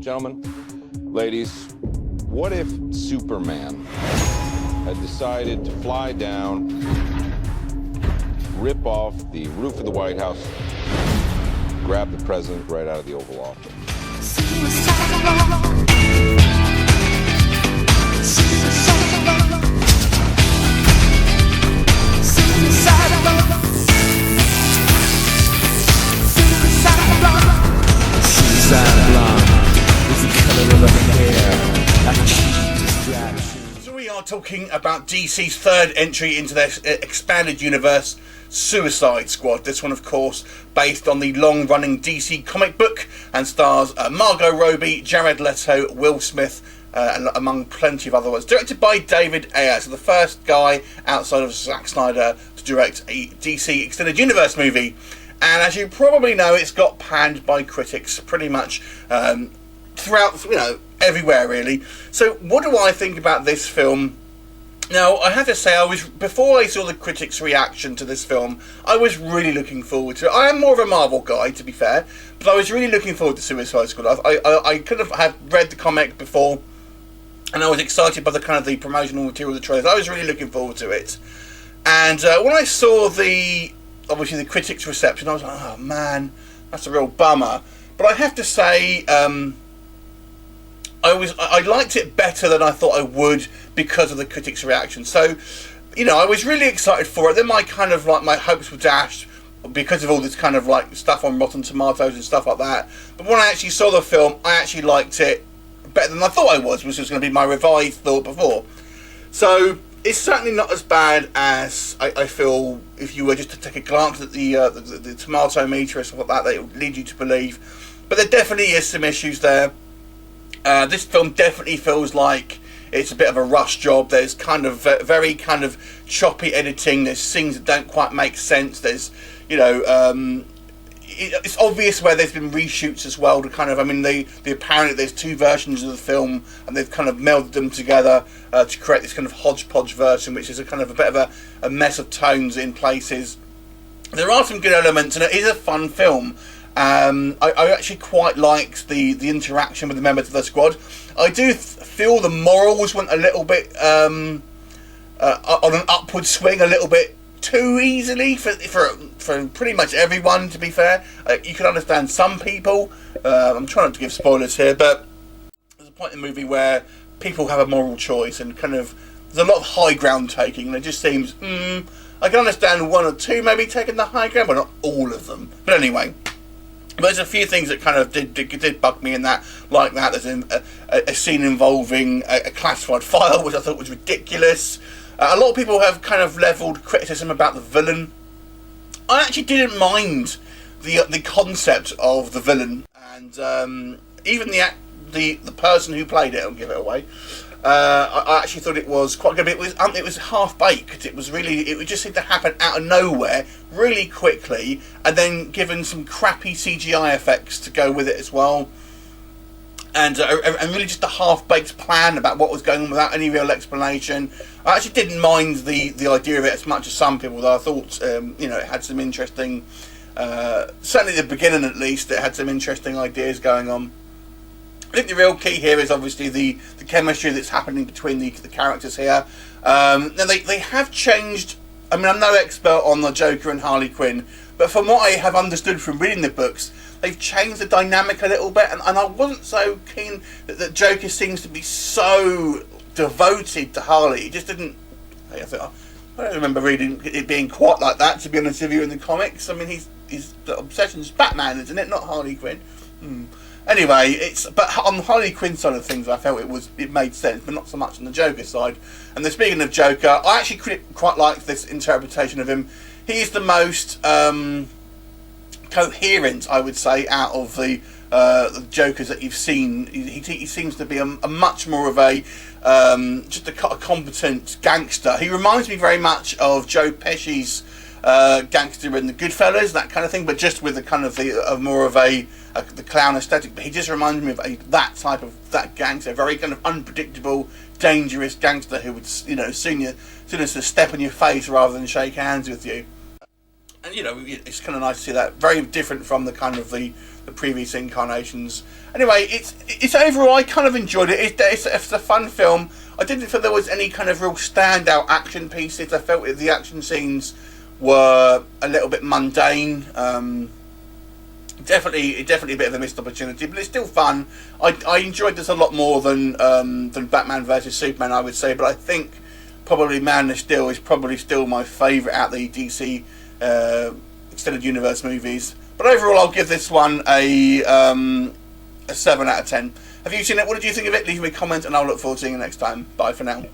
Gentlemen, ladies, what if Superman had decided to fly down, rip off the roof of the White House, grab the president right out of the Oval Office? So we are talking about DC's third entry into their expanded universe, Suicide Squad. This one, of course, based on the long-running DC comic book and stars Margot Robbie, Jared Leto, Will Smith, and among plenty of other ones. Directed by David Ayer, so the first guy outside of Zack Snyder to direct a DC Extended Universe movie. And as you probably know, it's got panned by critics pretty much throughout, everywhere really. So what do I think about this film? Now, I have to say, before I saw the critics' reaction to this film, I was really looking forward to it. I am more of a Marvel guy, to be fair, but I was really looking forward to Suicide Squad. I could have read the comic before, and I was excited by the kind of the promotional material of the trailers. I was really looking forward to it. And when I saw obviously the critics' reception, I was like, oh man, that's a real bummer. But I have to say, I liked it better than I thought I would because of the critics' reaction. So, I was really excited for it. Then my hopes were dashed because of all this kind of like stuff on Rotten Tomatoes and stuff like that. But when I actually saw the film, I actually liked it better than I thought I was, which was going to be my revised thought before. So it's certainly not as bad as I feel if you were just to take a glance at the tomato meter and stuff like that. That would lead you to believe. But there definitely is some issues there. This film definitely feels like it's a bit of a rush job. There's kind of very kind of choppy editing. There's scenes that don't quite make sense. There's, it's obvious where there's been reshoots as well. To kind of, apparently there's two versions of the film, and they've kind of melded them together to create this kind of hodgepodge version, which is a kind of a bit of a mess of tones in places. There are some good elements, and it is a fun film. I actually quite liked the interaction with the members of the squad. I do feel the morals went a little bit on an upward swing, a little bit too easily for pretty much everyone. To be fair, you can understand some people. I'm trying not to give spoilers here, but there's a point in the movie where people have a moral choice, and kind of there's a lot of high ground taking, and it just seems I can understand one or two maybe taking the high ground, but not all of them. But anyway. But there's a few things that kind of did bug me in that, like that. There's a scene involving a classified file, which I thought was ridiculous. A lot of people have kind of levelled criticism about the villain. I actually didn't mind the concept of the villain, and even the person who played it. I'll give it away. I actually thought it was quite good. It was half baked. It just seemed to happen out of nowhere really quickly, and then given some crappy CGI effects to go with it as well, and really just a half baked plan about what was going on without any real explanation. I actually didn't mind the idea of it as much as some people, though. I thought it had some interesting, certainly at the beginning at least, it had some interesting ideas going on. I think the real key here is obviously the chemistry that's happening between the characters here. Now they have changed. I'm no expert on the Joker and Harley Quinn, but from what I have understood from reading the books, they've changed the dynamic a little bit, and I wasn't so keen that Joker seems to be so devoted to Harley. He just didn't. I don't remember reading it being quite like that, to be honest with you, in the comics. His obsession's Batman, isn't it? Not Harley Quinn. Anyway, but on the Harley Quinn side of things, I felt it made sense, but not so much on the Joker side. And then speaking of Joker, I actually quite like this interpretation of him. He's the most coherent, I would say, out of the Jokers that you've seen. He seems to be a much more of just a competent gangster. He reminds me very much of Joe Pesci's gangster in the Goodfellas, that kind of thing, but just with the kind of the clown aesthetic. But he just reminds me of that gangster, very kind of unpredictable, dangerous gangster who would soon as to step on your face rather than shake hands with you. and you know, it's kind of nice to see that. Very different from the kind of the previous incarnations. Anyway, it's overall, I kind of enjoyed it. It's a fun film. I didn't feel there was any kind of real standout action pieces. I felt the action scenes were a little bit mundane. Definitely a bit of a missed opportunity, but it's still fun. I enjoyed this a lot more than Batman vs Superman, I would say. But I think probably Man of Steel is probably still my favourite out of the DC extended universe movies. But overall, I'll give this one a 7 out of 10. Have you seen it? What did you think of it? Leave me a comment, and I'll look forward to seeing you next time. Bye for now.